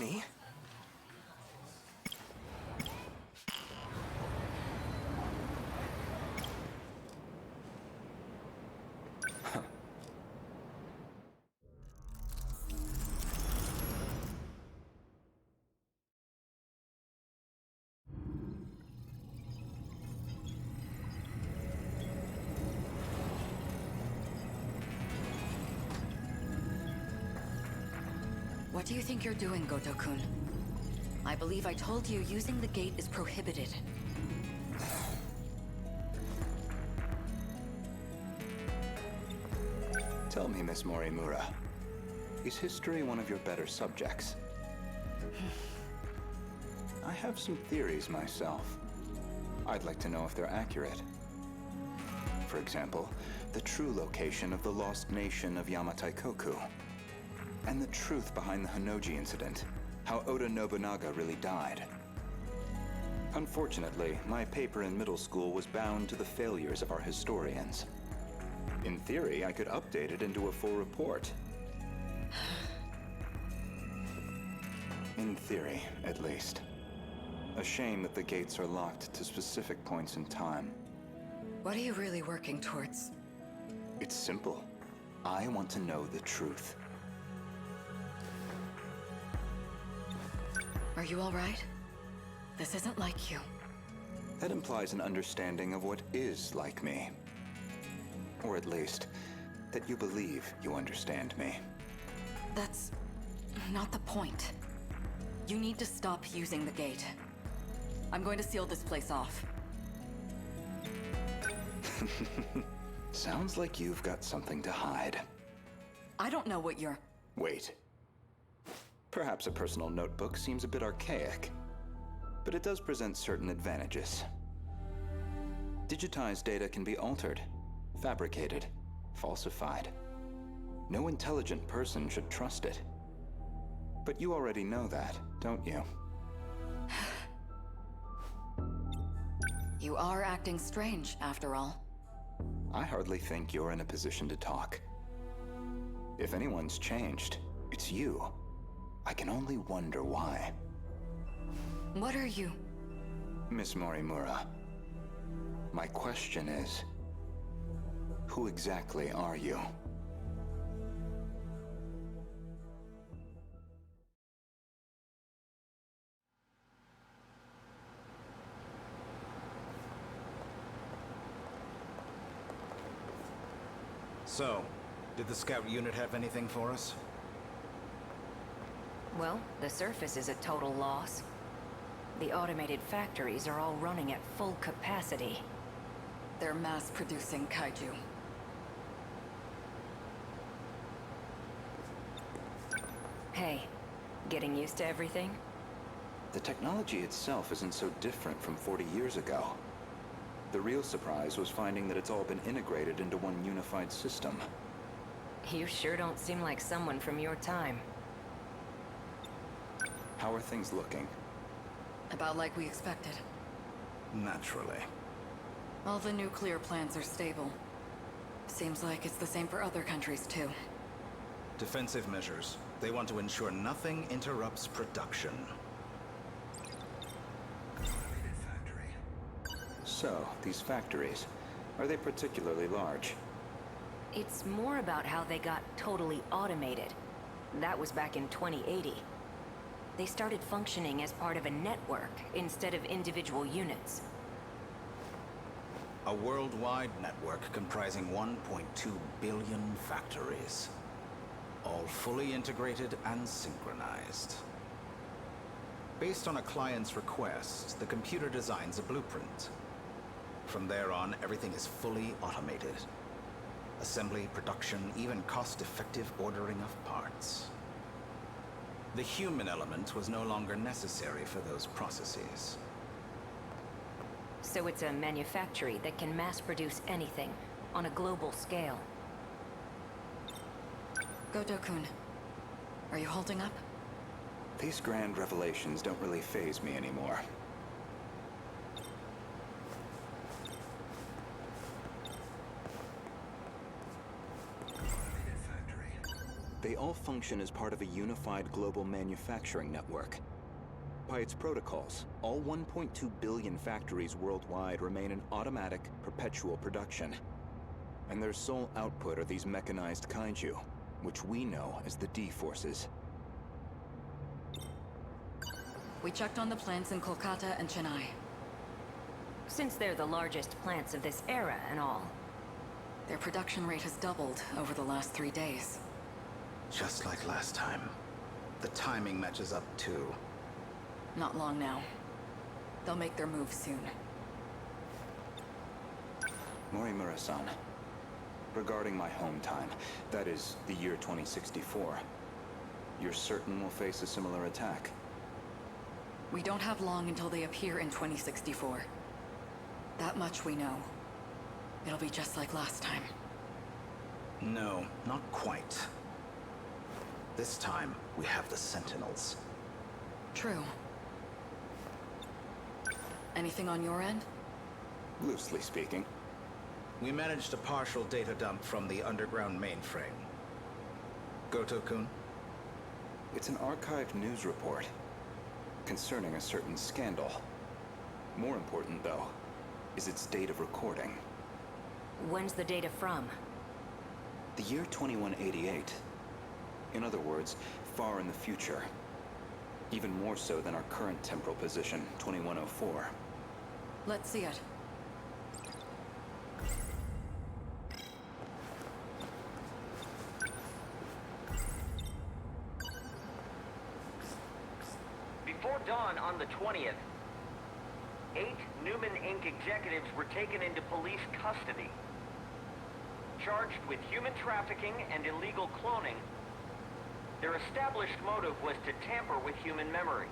me? What do you think you're doing, Gouto-kun? I believe I told you using the gate is prohibited. Tell me, Miss Morimura, is history one of your better subjects? I have some theories myself. I'd like to know if they're accurate. For example, the true location of the lost nation of Yamataikoku. And the truth behind the Hinoji incident, how Oda Nobunaga really died. Unfortunately, my paper in middle school was bound to the failures of our historians. In theory, I could update it into a full report. In theory, at least. A shame that the gates are locked to specific points in time. What are you really working towards? It's simple. I want to know the truth. Are you all right? This isn't like you. That implies an understanding of what is like me. Or at least, that you believe you understand me. That's not the point. You need to stop using the gate. I'm going to seal this place off. Sounds like you've got something to hide. I don't know what you're... Wait. Perhaps a personal notebook seems a bit archaic, but it does present certain advantages. Digitized data can be altered, fabricated, falsified. No intelligent person should trust it. But you already know that, don't you? You are acting strange, after all. I hardly think you're in a position to talk. If anyone's changed, it's you. I can only wonder why. What are you? Miss Morimura, my question is, who exactly are you? So, did the scout unit have anything for us? Well, the surface is a total loss. The automated factories are all running at full capacity. They're mass-producing kaiju. Hey, getting used to everything? The technology itself isn't so different from 40 years ago. The real surprise was finding that it's all been integrated into one unified system. You sure don't seem like someone from your time. How are things looking? About like we expected. Naturally. All the nuclear plants are stable. Seems like it's the same for other countries, too. Defensive measures. They want to ensure nothing interrupts production. So, these factories, are they particularly large? It's more about how they got totally automated. That was back in 2080. They started functioning as part of a network instead of individual units. A worldwide network comprising 1.2 billion factories. All fully integrated and synchronized. Based on a client's request, the computer designs a blueprint. From there on, everything is fully automated. Assembly, production, even cost-effective ordering of parts. The human element was no longer necessary for those processes. So it's a manufactory that can mass-produce anything on a global scale. Gouto-kun, are you holding up? These grand revelations don't really faze me anymore. They all function as part of a unified global manufacturing network. By its protocols, all 1.2 billion factories worldwide remain in automatic, perpetual production. And their sole output are these mechanized kaiju, which we know as the D-Forces. We checked on the plants in Kolkata and Chennai. Since they're the largest plants of this era and all. Their production rate has doubled over the last 3 days. Just like last time. The timing matches up too. Not long now. They'll make their move soon. Morimura-san, regarding my home time, that is, the year 2064, you're certain we'll face a similar attack? We don't have long until they appear in 2064. That much we know. It'll be just like last time. No, not quite. This time, we have the Sentinels. True. Anything on your end? Loosely speaking. We managed a partial data dump from the underground mainframe. Gouto-kun? It's an archived news report concerning a certain scandal. More important, though, is its date of recording. When's the data from? The year 2188. In other words, far in the future. Even more so than our current temporal position, 2104. Let's see it. Before dawn on the 20th, 8 Newman Inc. executives were taken into police custody. Charged with human trafficking and illegal cloning, their established motive was to tamper with human memories.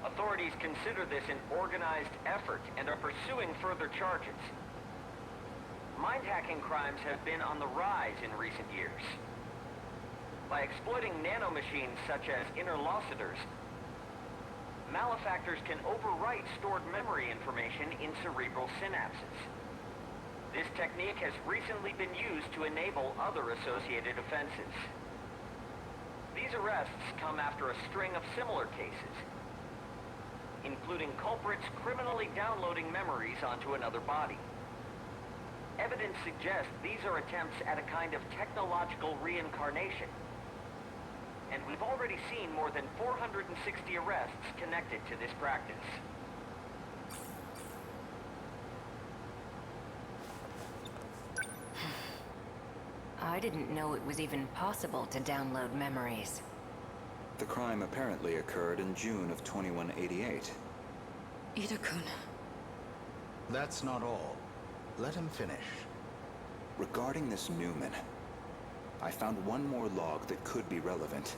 Authorities consider this an organized effort and are pursuing further charges. Mind-hacking crimes have been on the rise in recent years. By exploiting nanomachines such as interlocutors, malefactors can overwrite stored memory information in cerebral synapses. This technique has recently been used to enable other associated offenses. These arrests come after a string of similar cases, including culprits criminally downloading memories onto another body. Evidence suggests these are attempts at a kind of technological reincarnation, and we've already seen more than 460 arrests connected to this practice. I didn't know it was even possible to download memories. The crime apparently occurred in June of 2188. Ida-kun. That's not all. Let him finish. Regarding this Newman, I found one more log that could be relevant.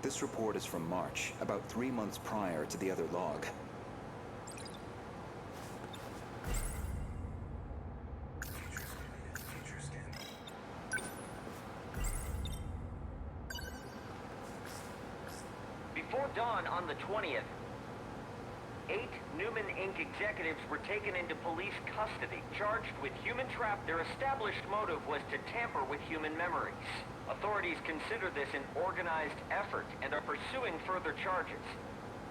This report is from March, about 3 months prior to the other log. Before dawn on the 20th, 8 Newman Inc. executives were taken into police custody, charged with human trafficking. Their established motive was to tamper with human memories. Authorities consider this an organized effort and are pursuing further charges.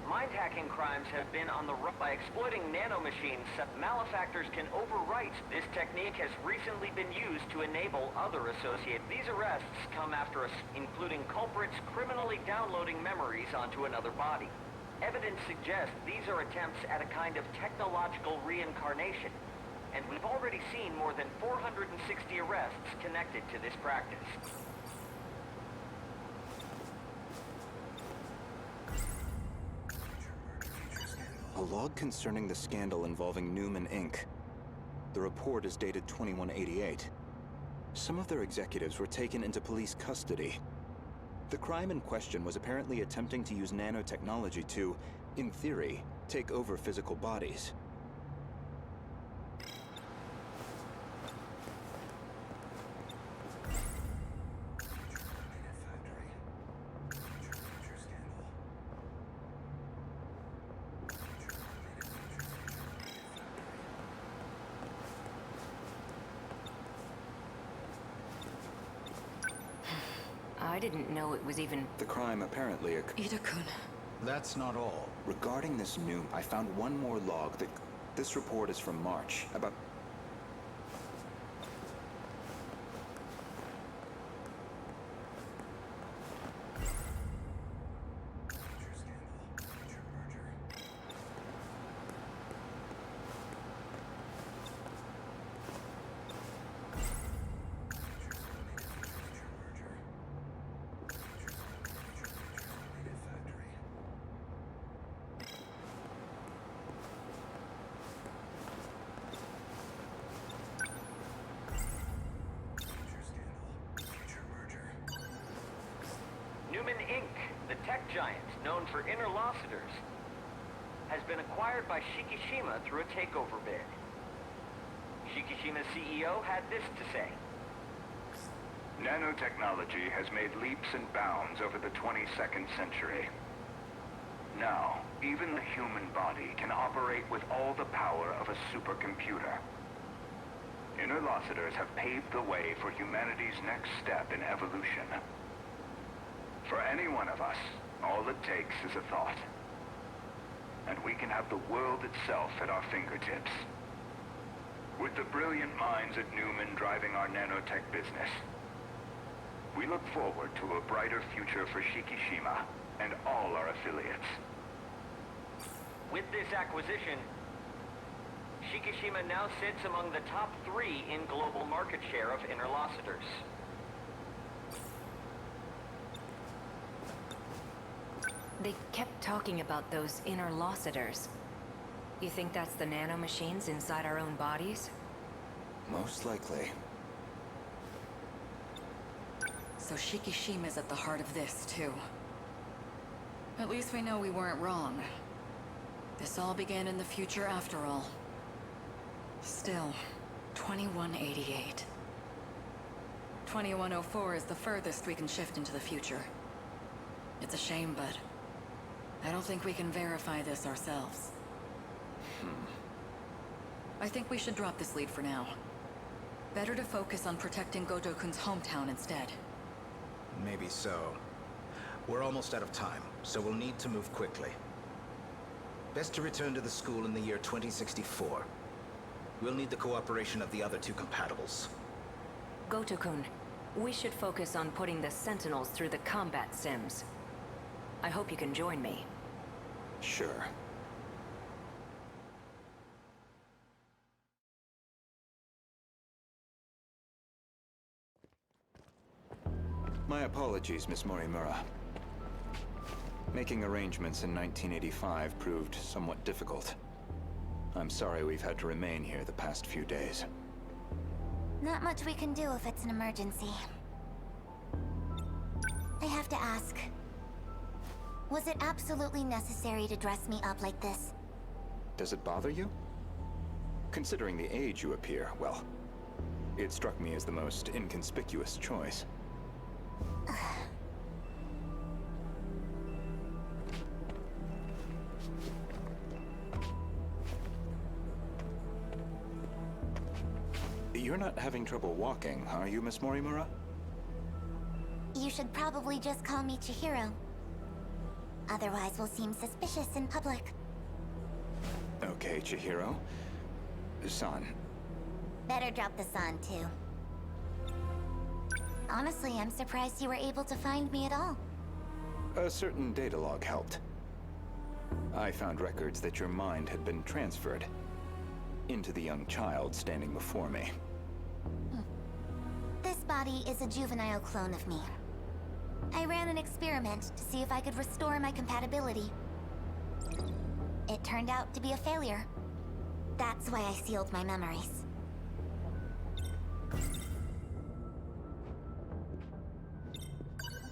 Mind-hacking crimes have been on the rise. By exploiting nanomachines, malefactors can overwrite. This technique has recently been used to enable other associated. These arrests come after us, including culprits criminally downloading memories onto another body. Evidence suggests these are attempts at a kind of technological reincarnation, and we've already seen more than 460 arrests connected to this practice. A log concerning the scandal involving Newman Inc. The report is dated 2188. Some of their executives were taken into police custody. The crime in question was apparently attempting to use nanotechnology to, in theory, take over physical bodies. didn't know it was even... The crime apparently Ida-kun. That's not all. Regarding this new, I found one more log that... This report is from March, about... Newman Inc., the tech giant known for interlocutors, has been acquired by Shikishima through a takeover bid. Shikishima's CEO had this to say. Nanotechnology has made leaps and bounds over the 22nd century. Now, even the human body can operate with all the power of a supercomputer. Interlocutors have paved the way for humanity's next step in evolution. For any one of us, all it takes is a thought. And we can have the world itself at our fingertips. With the brilliant minds at Newman driving our nanotech business, we look forward to a brighter future for Shikishima and all our affiliates. With this acquisition, Shikishima now sits among the top 3 in global market share of interlocutors. They kept talking about those interlocutors. You think that's the nanomachines inside our own bodies? Most likely. So Shikishima's at the heart of this, too. At least we know we weren't wrong. This all began in the future after all. Still, 2188. 2104 is the furthest we can shift into the future. It's a shame, but I don't think we can verify this ourselves. I think we should drop this lead for now. Better to focus on protecting Gouto-kun's hometown instead. Maybe so. We're almost out of time, so we'll need to move quickly. Best to return to the school in the year 2064. We'll need the cooperation of the other 2 compatibles. Gouto-kun, we should focus on putting the Sentinels through the combat sims. I hope you can join me. Sure. My apologies, Miss Morimura. Making arrangements in 1985 proved somewhat difficult. I'm sorry we've had to remain here the past few days. Not much we can do if it's an emergency. I have to ask. Was it absolutely necessary to dress me up like this? Does it bother you? Considering the age you appear, well, it struck me as the most inconspicuous choice. You're not having trouble walking, are you, Miss Morimura? You should probably just call me Chihiro. Otherwise we'll seem suspicious in public. Okay, Chihiro. San. Better drop the san, too. Honestly, I'm surprised you were able to find me at all. A certain data log helped. I found records that your mind had been transferred into the young child standing before me. This body is a juvenile clone of me. I ran an experiment to see if I could restore my compatibility. It turned out to be a failure. That's why I sealed my memories.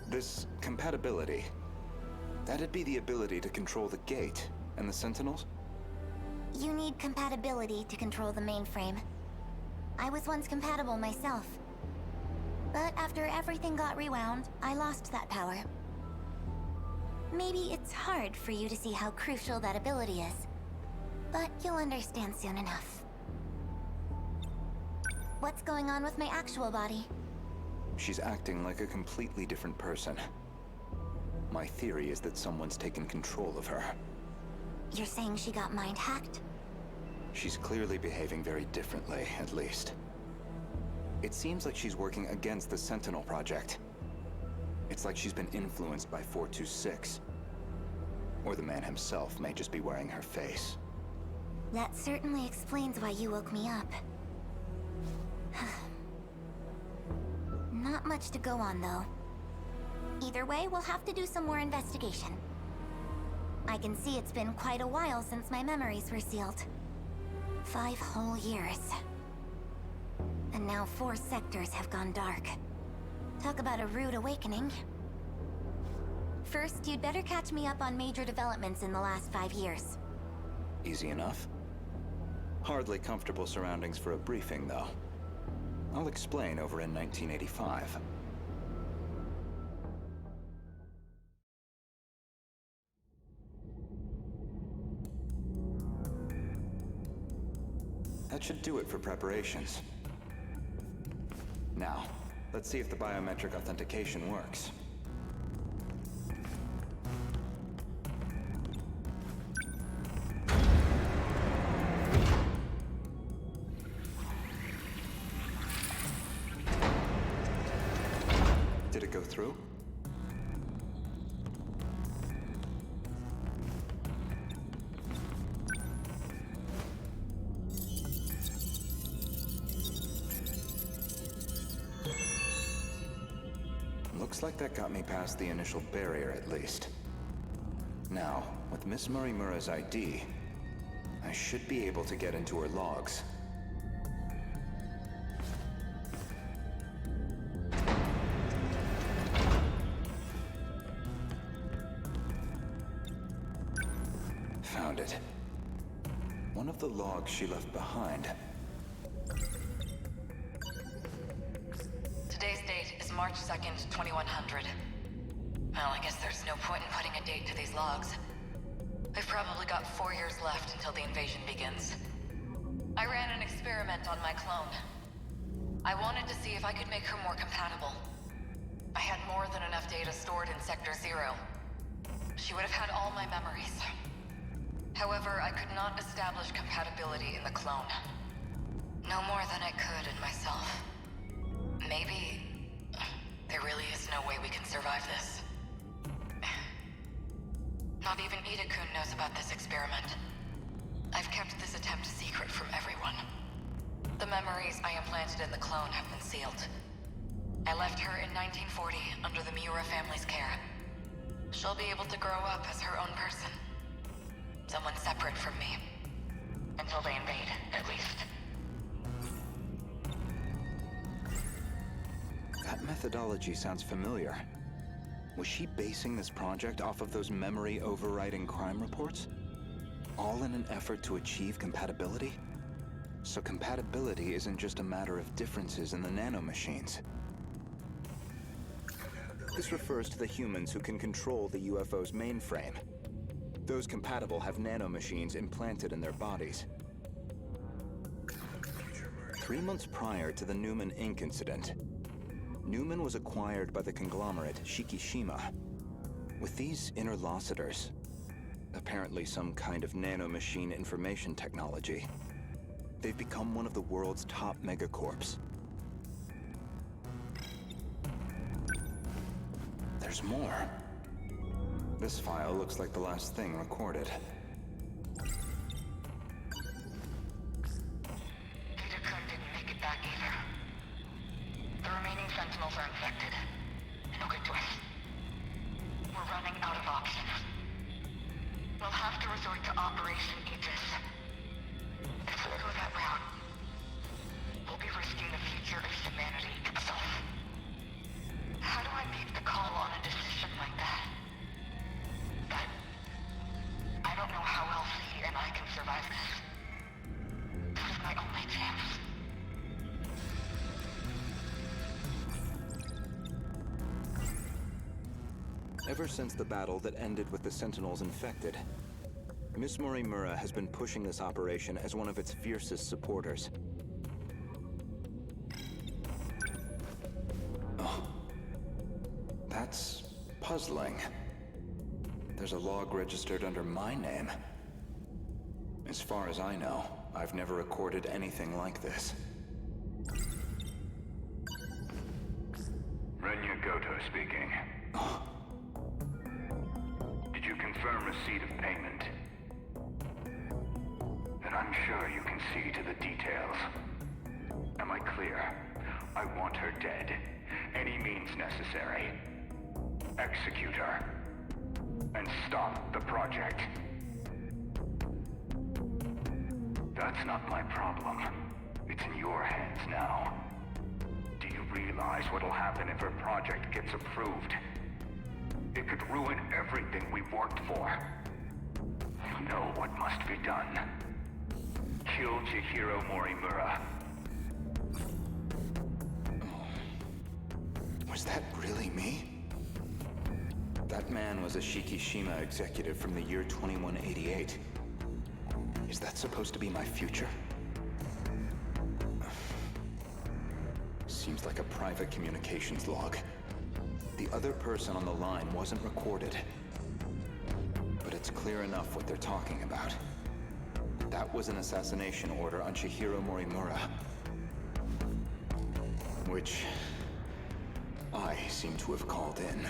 This compatibility, that'd be the ability to control the gate and the Sentinels? You need compatibility to control the mainframe. I was once compatible myself. But after everything got rewound, I lost that power. Maybe it's hard for you to see how crucial that ability is, but you'll understand soon enough. What's going on with my actual body? She's acting like a completely different person. My theory is that someone's taken control of her. You're saying she got mind-hacked? She's clearly behaving very differently, at least. It seems like she's working against the Sentinel project. It's like she's been influenced by 426. Or the man himself may just be wearing her face. That certainly explains why you woke me up. Not much to go on, though. Either way, we'll have to do some more investigation. I can see it's been quite a while since my memories were sealed. 5 whole years. And now 4 sectors have gone dark. Talk about a rude awakening. First, you'd better catch me up on major developments in the last 5 years. Easy enough. Hardly comfortable surroundings for a briefing, though. I'll explain over in 1985. That should do it for preparations. Now, let's see if the biometric authentication works. Did it go through? Looks like that got me past the initial barrier, at least. Now, with Miss Murimura's ID, I should be able to get into her logs. Found it. One of the logs she left behind. Today's date is March 2nd, 2100. Well, I guess there's no point in putting a date to these logs. I've probably got 4 years left until the invasion begins. I ran an experiment on my clone. I wanted to see if I could make her more compatible. I had more than enough data stored in Sector 0. She would have had all my memories. However, I could not establish compatibility in the clone. No more than I could in myself. Maybe there really is no way we can survive this. Not even Ida-kun knows about this experiment. I've kept this attempt secret from everyone. The memories I implanted in the clone have been sealed. I left her in 1940 under the Miura family's care. She'll be able to grow up as her own person. Someone separate from me. Until they invade, at least. That methodology sounds familiar. Was she basing this project off of those memory overriding crime reports? All in an effort to achieve compatibility? So compatibility isn't just a matter of differences in the nanomachines. This refers to the humans who can control the UFO's mainframe. Those compatible have nanomachines implanted in their bodies. 3 months prior to the Newman Inc. incident, Newman was acquired by the conglomerate Shikishima. With these interlocutors, apparently some kind of nanomachine information technology, they've become one of the world's top megacorps. There's more. This file looks like the last thing recorded. Ida-kun didn't make it back either. The remaining Sentinels are infected. And no good to us. We're running out of options. We'll have to resort to Operation Aegis. If we go that route, we'll be risking the future of humanity itself. How do I make the call on a decision like that? But I don't know how else he and I can survive this. This is my only chance. Ever since the battle that ended with the Sentinels infected, Miss Murimura has been pushing this operation as one of its fiercest supporters. Oh, puzzling. There's a log registered under my name. As far as I know, I've never recorded anything like this. Renya Gouto speaking. Did you confirm receipt of payment? Then I'm sure you can see to the details. Am I clear? I want her dead. Any means necessary. Execute her. And stop the project. That's not my problem. It's in your hands now. Do you realize what'll happen if her project gets approved? It could ruin everything we've worked for. You know what must be done. Kill Chihiro Morimura. Was that really me? That man was a Shikishima executive from the year 2188. Is that supposed to be my future? Seems like a private communications log. The other person on the line wasn't recorded. But it's clear enough what they're talking about. That was an assassination order on Chihiro Morimura. Which I seem to have called in.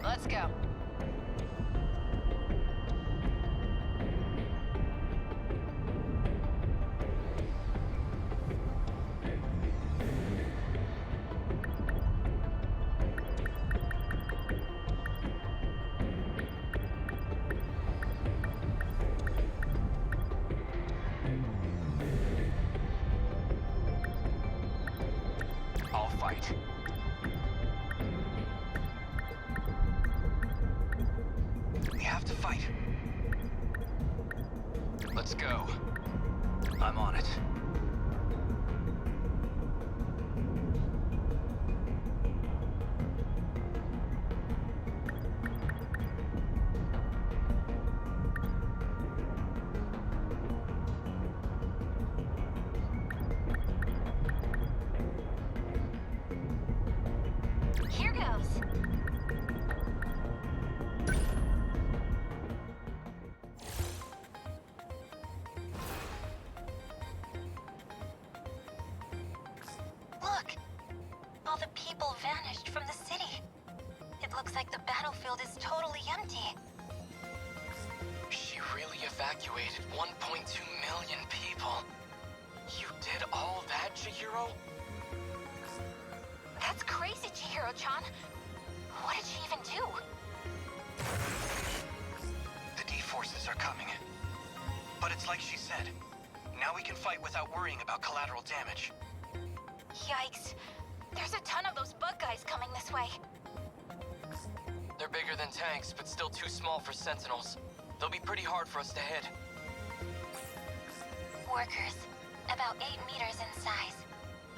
Let's go. I'll fight. We have to fight. Let's go. I'm on it. Here goes. Look! All the people vanished from the city. It looks like the battlefield is totally empty. She really evacuated 1.2 million people. You did all that, Chihiro? That's crazy, Chihiro-chan. What did she even do? The D-forces are coming. But it's like she said. Now we can fight without worrying about collateral damage. Yikes. There's a ton of those bug guys coming this way. They're bigger than tanks, but still too small for Sentinels. They'll be pretty hard for us to hit. Workers, about 8 meters in size.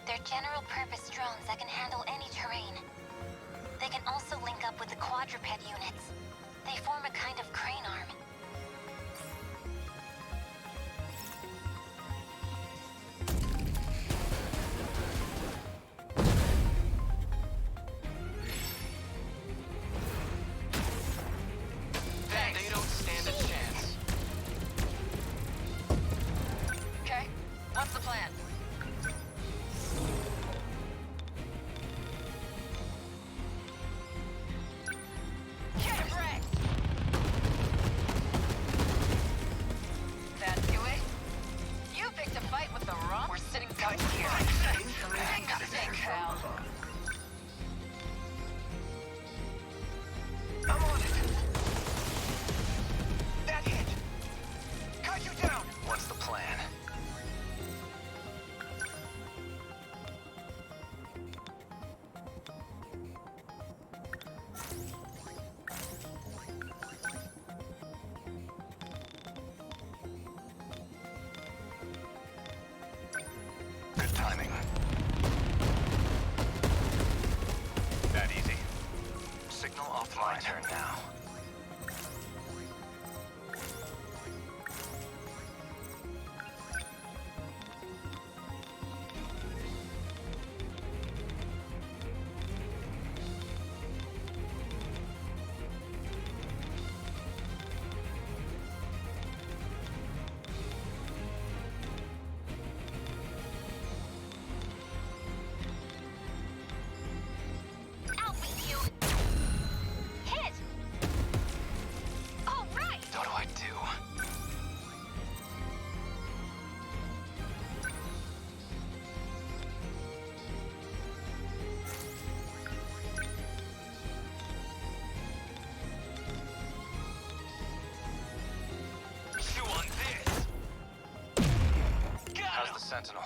They're general-purpose drones that can handle any terrain. They can also link up with the quadruped units. They form a kind of crane arm. They don't stand a chance. Okay, what's the plan? Get him wrecked! my turn now. I'll beat you. Hit! All right! What do I do? Chew on this! How's the Sentinel?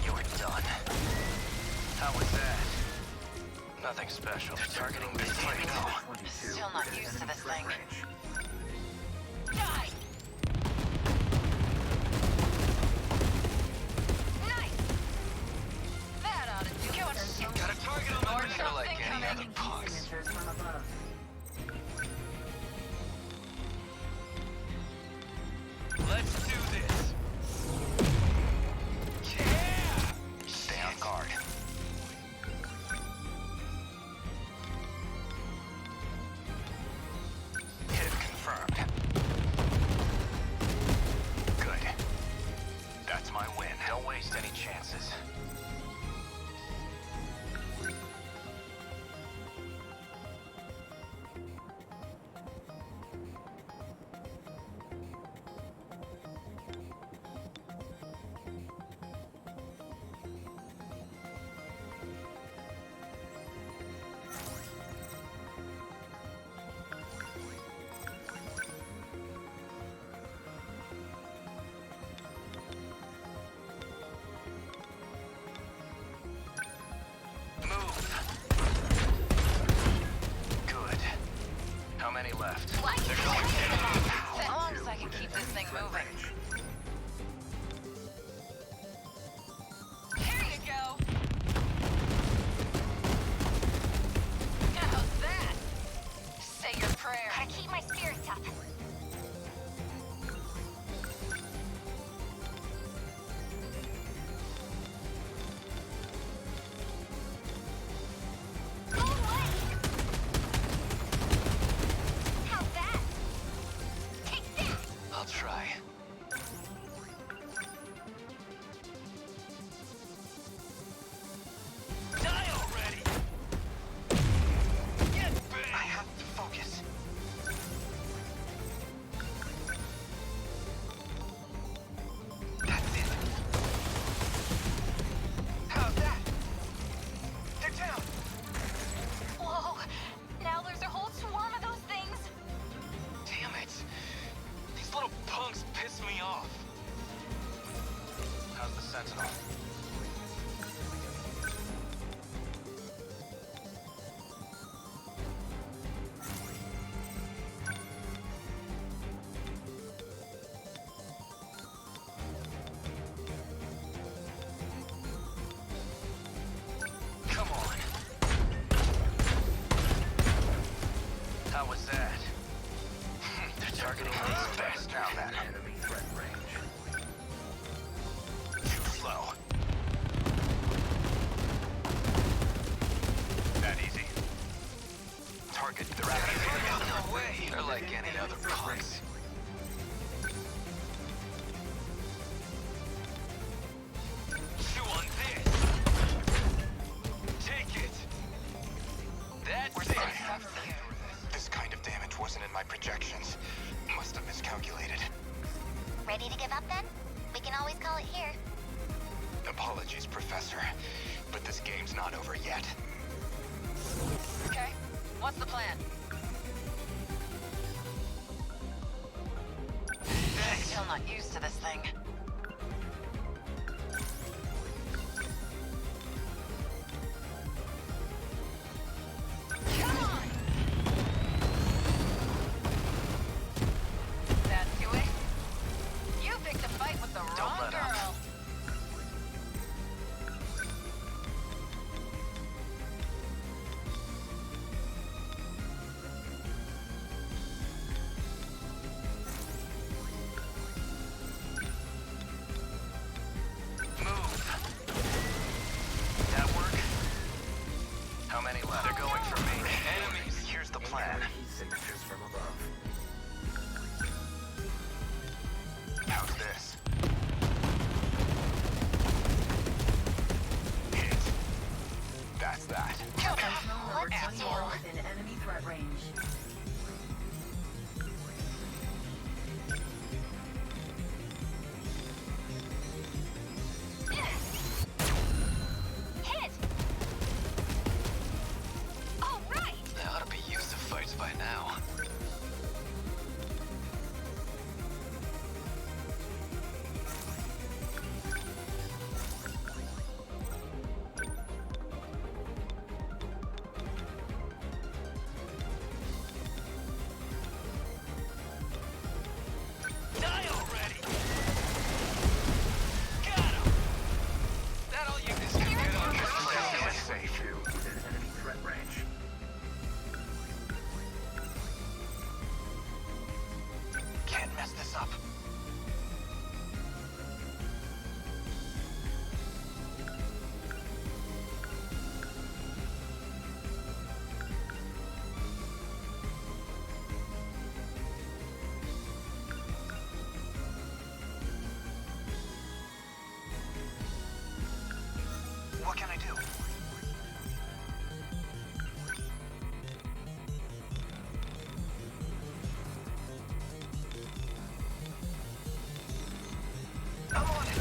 You're done. How was that? Nothing special. They're targeting this thing, though. Still not used to this thing. Die! Nice! That ought to do it. Got a target on the radar like any coming. other punks. Let's do this. Yeah! Stay on guard. Hit confirmed. Good. That's my win. Don't waste any chances. Good. How many left? They're going As long as I can keep this thing moving. Here you go. How's that? Say your prayer. Gotta keep my spirits up. How's that? Take that! I'll try. Die already! Get back! I have to focus. That's it. How's that? They're down! Whoa! Now there's a whole swarm of those things. Damn it! These little punks piss me off. How's the Sentinel? Come on. How was that? They're targeting these best now then. Enemy threat range. Too slow. That easy. Target the rapid. No way. They're like any other punks. Chew on this. Take it. That's it. This kind of damage wasn't in my projections. Must have miscalculated. Ready to give up then? We can always call it here. Apologies, Professor, but this game's not over yet. Okay. What's the plan? Still not used to this thing. signatures from above. How's this? Hit. That's that. Sentinel number Let's 21 do. within enemy threat range. Hit! All right! They ought to be used to fights by now. Die already! Got him! That'll use this to get on your Safe you within enemy threat range. Can't mess this up. What can I do? I'm on it.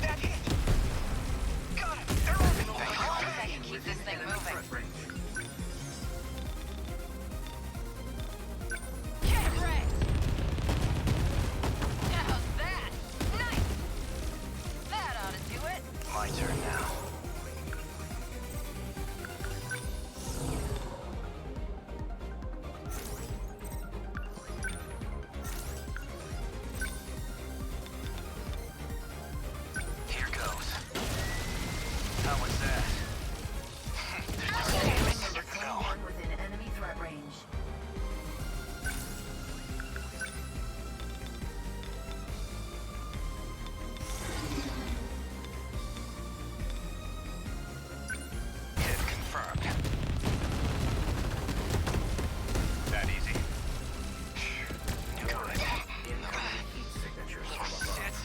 That hit. Got it. They're on it. How long I can keep this thing moving? Get wrecked! How's that? Nice! That ought to do it. My turn now. Here goes. How was that? There's no Number 21 within enemy threat range. Hit confirmed. That easy. Good. Incoming heat signatures from above. Shit.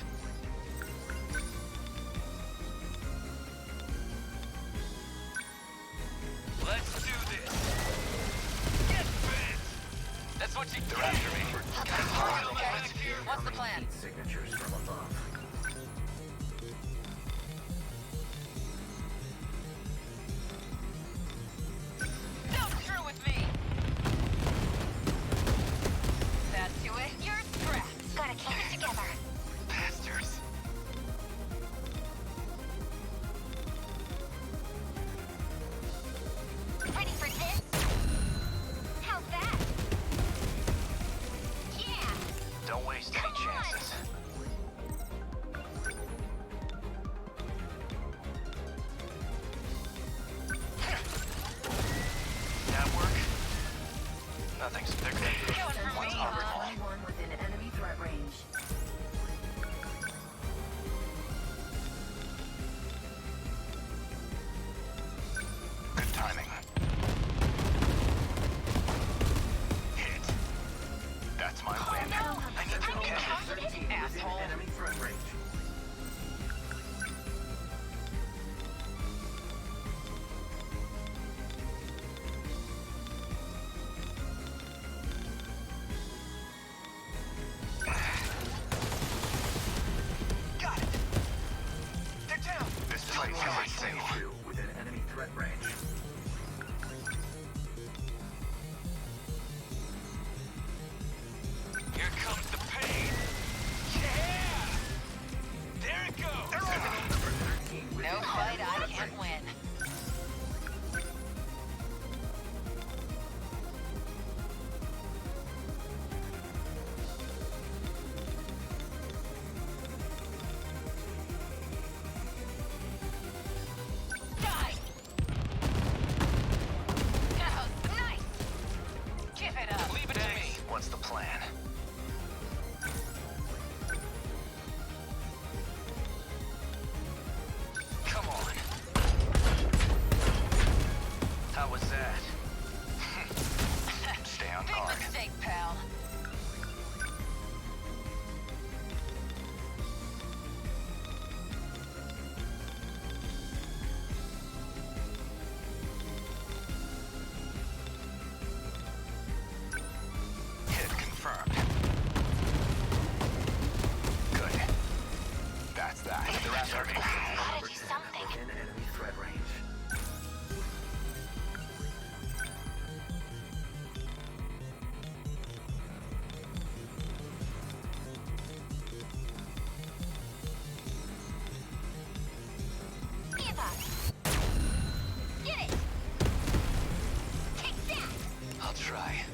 Let's do this. Get bent. That's what you do. They're after me. What's the plan? Heat signatures from above. Don't screw with me! That do it? You're strapped. Gotta keep it together. Bastards. Ready for this? How's that? Yeah! Don't waste any Come on. chances. That work? Nothing's bigger. Going for One's me, armored huh? wall. 21 within enemy threat range. Good timing. Hit. That's my win. no. I need to I'm get incapacitated. Asshole. Enemy threat range. try.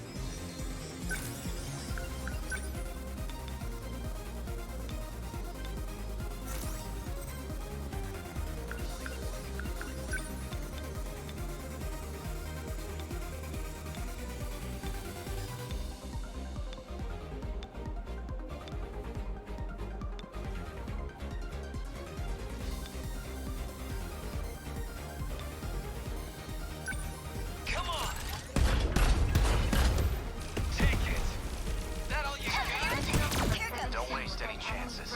Come on! Take it! That all you got? Don't waste any chances.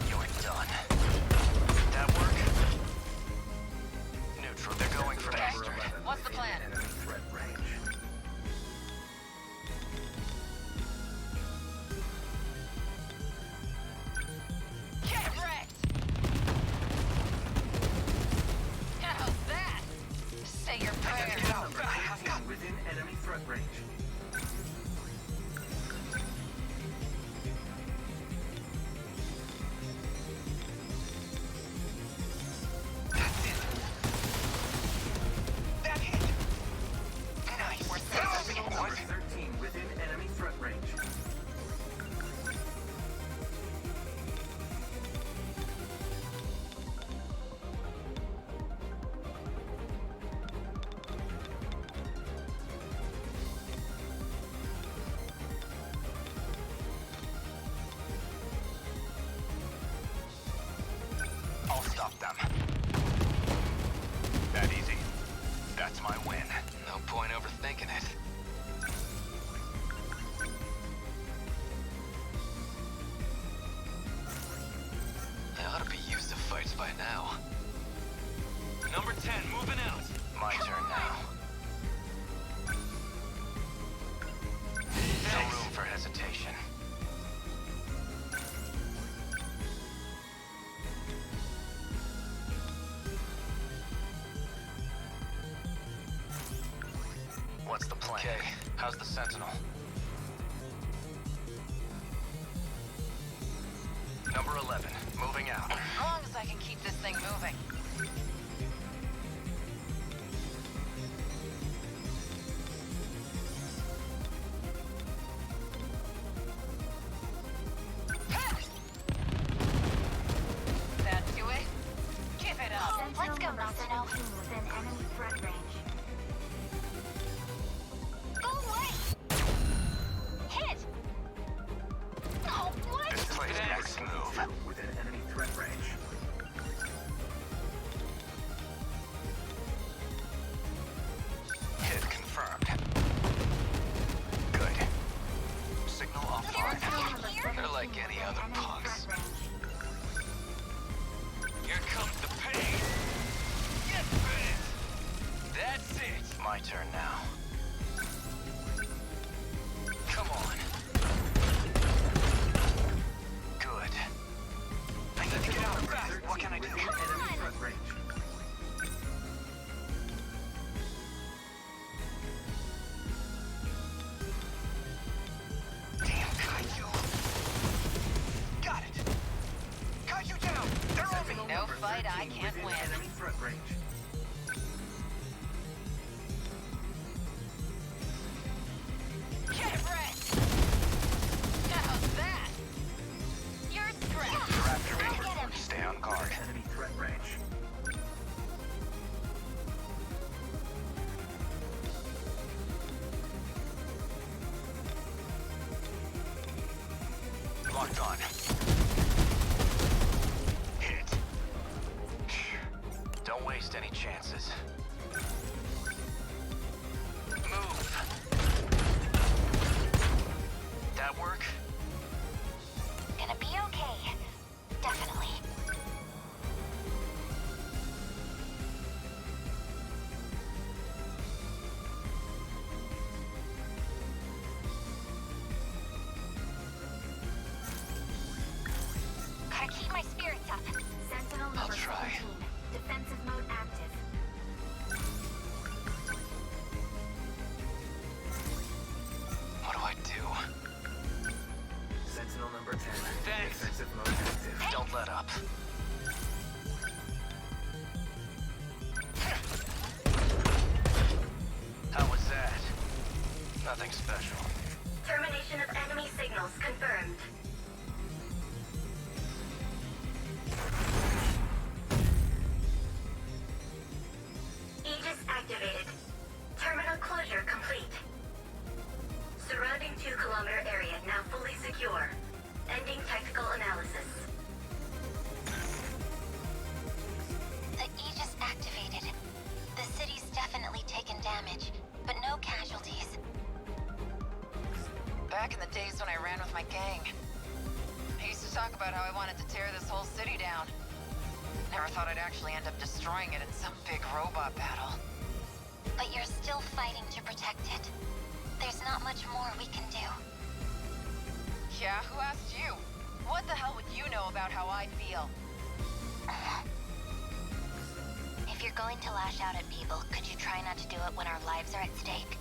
You're done. That work? Neutral. They're going for faster. What's the plan? Enemy threat range. Get wrecked! How's that? Say your prayers. Within enemy threat range. That's it. That hit. Nice. Number 13 within enemy threat range. I'll stop them. That easy. That's my win. No point overthinking it. They ought to be used to fights by now. Number 10, moving out. My turn now. No room for hesitation. What's the plan? Okay, how's the Sentinel? Number 11, moving out. As long as I can keep this thing moving. That do it? Give it up. Let's go, Sentinel. Within enemy threat range. Go away! Hit! Oh, what? This plays next move. Within enemy threat range. Hit confirmed. Good. Signal offline. They're like any other punks. Here comes the pain. Get bit. That's it. My turn now. Come on. Good. I need to get out fast. What can I do? Within enemy threat range. Damn Kaiju. Got it. Kaiju down. They're on me. No fight I can't Within win. enemy threat range. Get wrecked! How's that? You're scrapped. You're after me. Stay on guard. Enemy threat range. Locked on. Hit. Don't waste any chances. Move. That work? Gonna be okay. Definitely. up. How was that? Nothing special. Termination of enemy signals confirmed. Aegis activated. Terminal closure complete. Surrounding 2-kilometer area now fully secure. Ending technical analysis. The Aegis activated. The city's definitely taken damage, but no casualties. Back in the days when I ran with my gang, I used to talk about how I wanted to tear this whole city down. Never thought I'd actually end up destroying it in some big robot battle. But you're still fighting to protect it. There's not much more we can do. Yeah, who asked you? What the hell would you know about how I feel? If you're going to lash out at people, could you try not to do it when our lives are at stake?